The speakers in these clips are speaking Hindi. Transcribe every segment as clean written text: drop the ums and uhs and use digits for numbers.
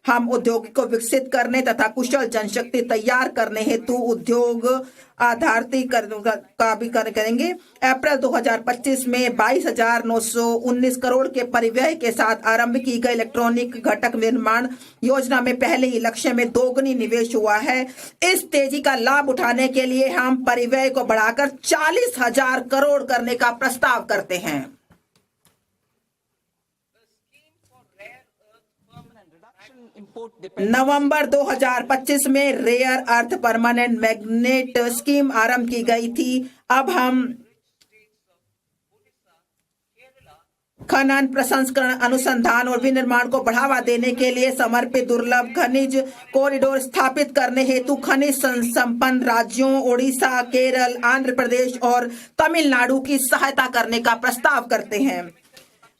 हम उद्योग को विकसित करने तथा कुशल जनशक्ति तैयार करने हेतु उद्योग आधारित का भी करेंगे। अप्रैल 2025 में 22,919 करोड़ के परिव्यय के साथ आरंभ की गई इलेक्ट्रॉनिक घटक निर्माण योजना में पहले ही लक्ष्य में दोगुनी निवेश हुआ है। इस तेजी का लाभ उठाने के लिए हम परिव्यय को बढ़ाकर 40,000 करोड़ करने का प्रस्ताव करते हैं। नवंबर 2025 में rare earth permanent magnet scheme आरंभ की गई थी। अब हम खनन, प्रसंस्करण, अनुसंधान और विनिर्माण को बढ़ावा देने के लिए समर्पित दुर्लभ खनिज कॉरिडोर स्थापित करने हेतु खनिज संपन्न राज्यों उड़ीसा, केरल, आंध्र प्रदेश और तमिलनाडु की सहायता करने का प्रस्ताव करते हैं।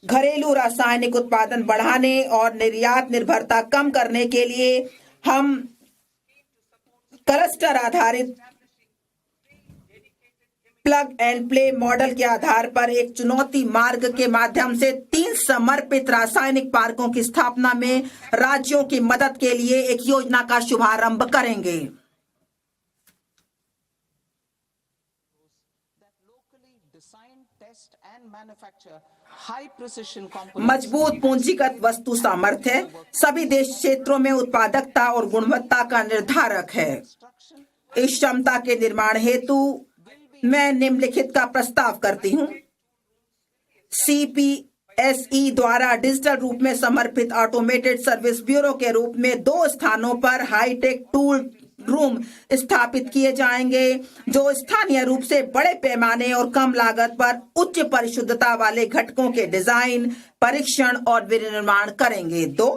घरेलू रासायनिक उत्पादन बढ़ाने और निर्यात निर्भरता कम करने के लिए हम क्लस्टर आधारित प्लग एंड प्ले मॉडल के आधार पर एक चुनौती मार्ग के माध्यम से 3 समर्पित रासायनिक पार्कों की स्थापना में राज्यों की मदद के लिए एक योजना का शुभारंभ करेंगे। मजबूत पूंजीगत वस्तु सामर्थ्य सभी देश क्षेत्रों में उत्पादकता और गुणवत्ता का निर्धारक है। इस क्षमता के निर्माण हेतु मैं निम्नलिखित का प्रस्ताव करती हूँ। CPSE द्वारा डिजिटल रूप में समर्पित ऑटोमेटेड सर्विस ब्यूरो के रूप में 2 स्थानों पर हाईटेक टूल रूम स्थापित किए जाएंगे, जो स्थानीय रूप से बड़े पैमाने और कम लागत पर उच्च परिशुद्धता वाले घटकों के डिजाइन, परीक्षण और विनिर्माण करेंगे। 2,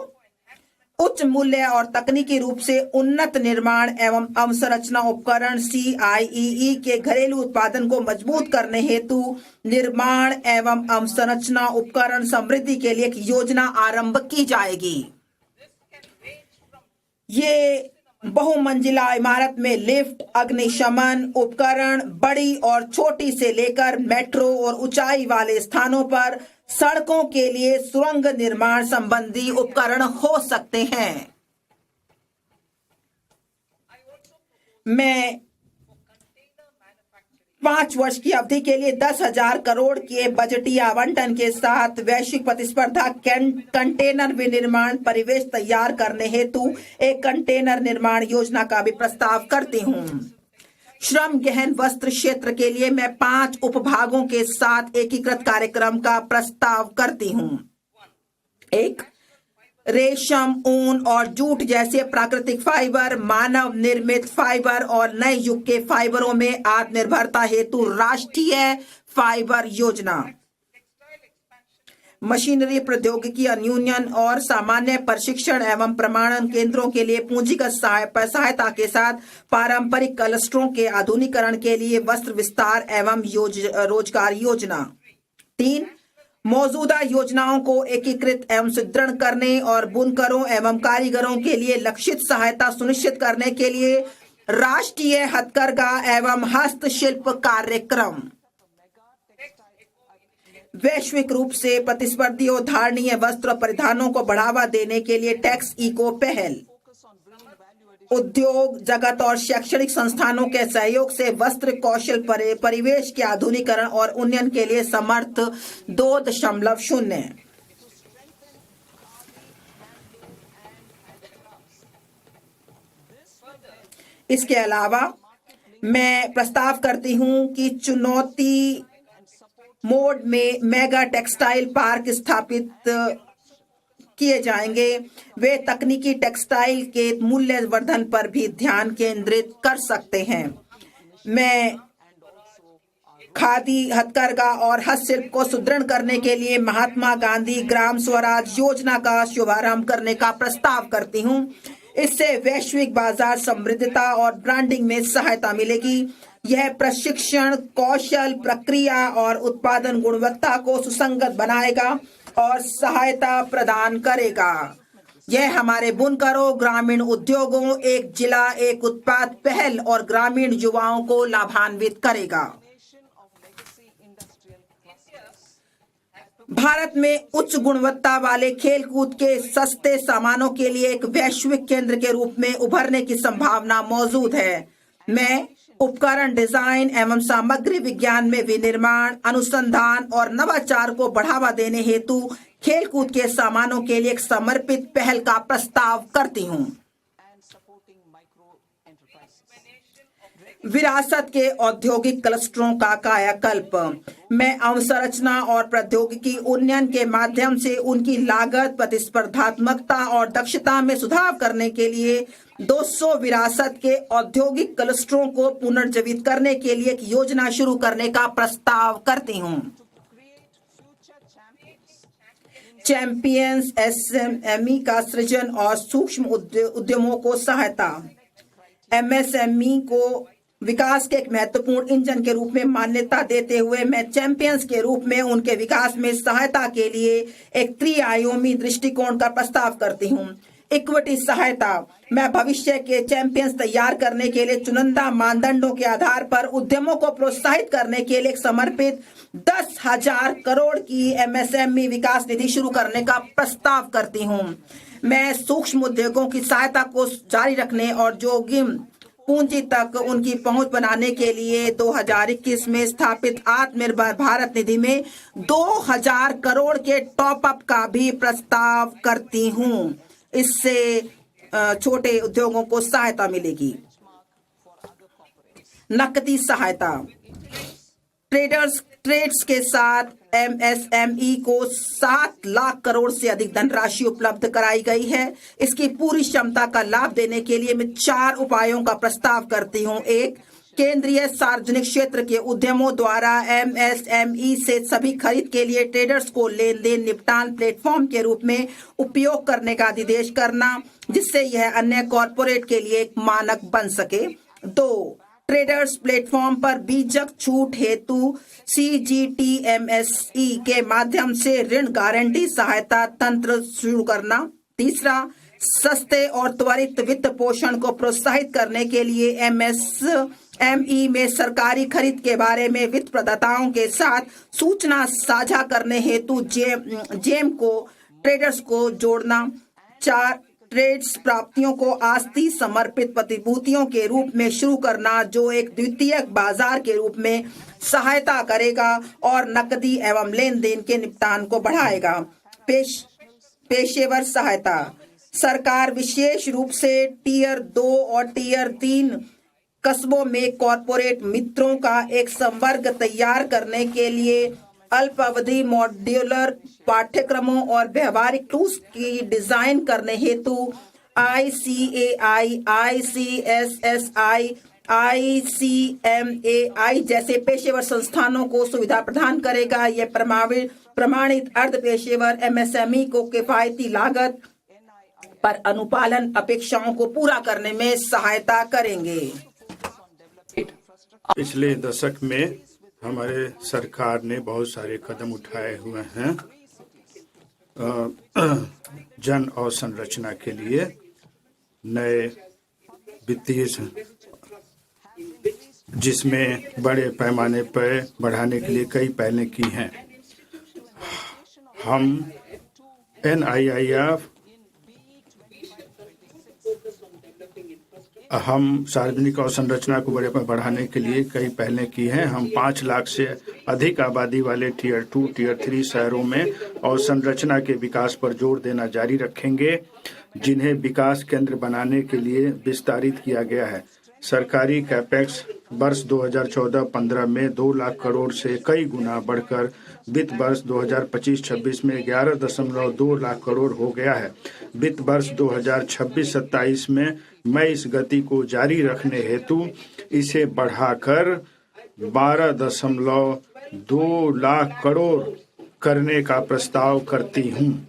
उच्च मूल्य और तकनीकी रूप से उन्नत निर्माण एवं अवसंरचना उपकरण CIEE के घरेलू उत्पादन को मजबूत करने हेतु निर्माण एवं अवसंरचना उपकरण समृद्धि के लिए एक योजना आरंभ की जाएगी। ये बहुमंजिला इमारत में लिफ्ट, अग्निशमन उपकरण, बड़ी और छोटी से लेकर मेट्रो और ऊंचाई वाले स्थानों पर सड़कों के लिए सुरंग निर्माण संबंधी उपकरण हो सकते हैं। मैं 5 वर्ष की अवधि के लिए 10,000 करोड़ के बजटीय आवंटन के साथ वैश्विक प्रतिस्पर्धा कंटेनर विनिर्माण परिवेश तैयार करने हेतु एक कंटेनर निर्माण योजना का भी प्रस्ताव करती हूँ। श्रम गहन वस्त्र क्षेत्र के लिए मैं 5 उपभागों के साथ एकीकृत कार्यक्रम का प्रस्ताव करती हूँ। 1, रेशम, ऊन और जूट जैसे प्राकृतिक फाइबर, मानव निर्मित फाइबर और नए युग के फाइबरों में आत्मनिर्भरता हेतु राष्ट्रीय फाइबर योजना। मशीनरी प्रौद्योगिकी अन्यून्यन और सामान्य प्रशिक्षण एवं प्रमाणन केंद्रों के लिए पूंजीगत सहायता के साथ पारंपरिक क्लस्टरों के आधुनिकीकरण के लिए वस्त्र विस्तार एवं रोजगार योजना। 3, मौजूदा योजनाओं को एकीकृत एवं सुदृढ़ करने और बुनकरों एवं कारीगरों के लिए लक्षित सहायता सुनिश्चित करने के लिए राष्ट्रीय हथकरघा एवं हस्तशिल्प कार्यक्रम। वैश्विक रूप से प्रतिस्पर्धी और धारणीय वस्त्र परिधानों को बढ़ावा देने के लिए टैक्स इको पहल। उद्योग जगत और शैक्षणिक संस्थानों के सहयोग से वस्त्र कौशल परिवेश के आधुनिकीकरण और उन्नयन के लिए समर्थ 2.0। इसके अलावा मैं प्रस्ताव करती हूं कि चुनौती मोड में मेगा टेक्सटाइल पार्क स्थापित किए जाएंगे। वे तकनीकी टेक्सटाइल के मूल्यवर्धन पर भी ध्यान केंद्रित कर सकते हैं। मैं खादी, हथकरघा और हस्तशिल्प को सुदृढ़ करने के लिए महात्मा गांधी ग्राम स्वराज योजना का शुभारंभ करने का प्रस्ताव करती हूं। इससे वैश्विक बाजार समृद्धता और ब्रांडिंग में सहायता मिलेगी। यह प्रशिक्षण, कौशल, प्रक्रिया और उत्पादन गुणवत्ता को सुसंगत बनाएगा और सहायता प्रदान करेगा। यह हमारे बुनकरों, ग्रामीण उद्योगों, एक जिला एक उत्पाद पहल और ग्रामीण युवाओं को लाभान्वित करेगा। भारत में उच्च गुणवत्ता वाले खेलकूद के सस्ते सामानों के लिए एक वैश्विक केंद्र के रूप में उभरने की संभावना मौजूद है। मैं उपकरण डिजाइन एवं सामग्री विज्ञान में विनिर्माण, अनुसंधान और नवाचार को बढ़ावा देने हेतु खेलकूद के सामानों के लिए एक समर्पित पहल का प्रस्ताव करती हूं। विरासत के औद्योगिक क्लस्टरों का कायाकल्प। मैं अवसंरचना और प्रौद्योगिकी उन्नयन के माध्यम से उनकी लागत, प्रतिस्पर्धात्मकता और दक्षता में सुधार करने के लिए 200 विरासत के औद्योगिक क्लस्टरों को पुनर्जीवित करने के लिए एक योजना शुरू करने का प्रस्ताव करती हूं। चैंपियंस एसएमई का सृजन और सूक्ष्म उद्यमों को सहायता। एमएसएमई को विकास के एक महत्वपूर्ण इंजन के रूप में मान्यता देते हुए मैं चैंपियंस के रूप में उनके विकास में सहायता के लिए एक त्रिआयामी दृष्टिकोण का प्रस्ताव करती हूँ। इक्विटी सहायता। मैं भविष्य के चैंपियंस तैयार करने के लिए चुनिंदा मानदंडों के आधार पर उद्यमों को प्रोत्साहित करने के लिए एक समर्पित 10,000 करोड़ की एमएसएमई विकास निधि शुरू करने का प्रस्ताव करती हूँ। मैं सूक्ष्म उद्योगों की सहायता को जारी रखने और जोखिम पूंजी तक उनकी पहुंच बनाने के लिए 2021 में स्थापित आत्मनिर्भर भारत निधि में 2,000 करोड़ के टॉप अप का भी प्रस्ताव करती हूं। इससे छोटे उद्योगों को सहायता मिलेगी। नकदी सहायता। ट्रेड्स के साथ एमएसएमई को 7 लाख करोड़ से अधिक धनराशि उपलब्ध कराई गई है। इसकी पूरी क्षमता का लाभ देने के लिए मैं 4 उपायों का प्रस्ताव करती हूँ। 1, केंद्रीय सार्वजनिक क्षेत्र के उद्यमों द्वारा एमएसएमई से सभी खरीद के लिए ट्रेडर्स को लेन देन निपटान प्लेटफॉर्म के रूप में उपयोग करने का निर्देश करना, जिससे यह अन्य कॉरपोरेट के लिए एक मानक बन सके। 2, ट्रेडर्स प्लेटफॉर्म पर बीजक छूट हेतु सीजीटीएमएसई के माध्यम से ऋण गारंटी सहायता तंत्र शुरू करना। 3, सस्ते और त्वरित वित्त पोषण को प्रोत्साहित करने के लिए एमएसएमई में सरकारी खरीद के बारे में वित्त प्रदाताओं के साथ सूचना साझा करने हेतु जेम को ट्रेडर्स को जोड़ना। 4, ट्रेड्स प्राप्तियों को आस्ती समर्पित प्रतिभूतियों के रूप में शुरू करना, जो एक द्वितीयक बाजार के रूप में सहायता करेगा और नकदी एवं लेन देन के निपटान को बढ़ाएगा। पेशेवर सहायता। सरकार विशेष रूप से टियर 2 और टियर 3 कस्बों में कॉरपोरेट मित्रों का एक संवर्ग तैयार करने के लिए अल्पावधि मॉड्यूलर पाठ्यक्रमों और व्यवहारिक टूल्स की डिजाइन करने हेतु ICAI, ICSSI, ICMAI जैसे पेशेवर संस्थानों को सुविधा प्रदान करेगा। यह प्रमाणित अर्ध पेशेवर एमएसएमई को किफायती लागत पर अनुपालन अपेक्षाओं को पूरा करने में सहायता करेंगे। पिछले दशक में हमारे सरकार ने बहुत सारे कदम उठाए हुए हैं जन अवसंरचना के लिए, नए वित्तीय जिसमें बड़े पैमाने पर बढ़ाने के लिए कई पहलें की हैं। हम NIIF हम सार्वजनिक अवसंरचना को बड़े पर बढ़ाने के लिए कई पहलें की हैं। हम 5 लाख से अधिक आबादी वाले टियर 2, टियर 3 शहरों में अवसंरचना के विकास पर जोर देना जारी रखेंगे, जिन्हें विकास केंद्र बनाने के लिए विस्तारित किया गया है। सरकारी कैपेक्स वर्ष 2014-15 में 2 लाख करोड़ से कई गुना बढ़कर वित्त वर्ष 2025-26 में 11.2 लाख करोड़ हो गया है। वित्त वर्ष 2026-27 में मैं इस गति को जारी रखने हेतु इसे बढ़ाकर 12.2 लाख करोड़ करने का प्रस्ताव करती हूँ।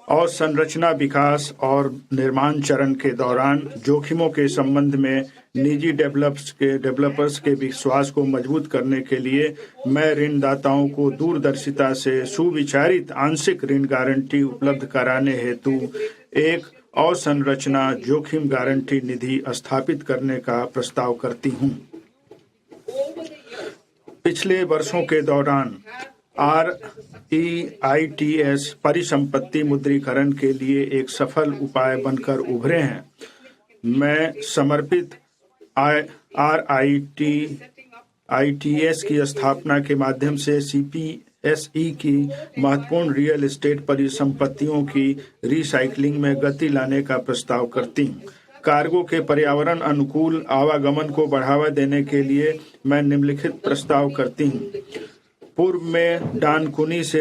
और संरचना विकास और निर्माण चरण के दौरान जोखिमों के संबंध में निजी डेवलपर्स के विश्वास को मजबूत करने के लिए मैं ऋणदाताओं को दूरदर्शिता से सुविचारित आंशिक ऋण गारंटी उपलब्ध कराने हेतु एक अवसंरचना जोखिम गारंटी निधि स्थापित करने का प्रस्ताव करती हूँ। पिछले वर्षों के दौरान REITs परिसंपत्ति मुद्रीकरण के लिए एक सफल उपाय बनकर उभरे हैं। मैं समर्पित REITs की स्थापना के माध्यम से CPSE की महत्वपूर्ण रियल एस्टेट परिसंपत्तियों की रिसाइकलिंग में गति लाने का प्रस्ताव करती हूँ। कार्गो के पर्यावरण अनुकूल आवागमन को बढ़ावा देने के लिए मैं निम्नलिखित प्रस्ताव करती हूँ। पूर्व में डानकुनी से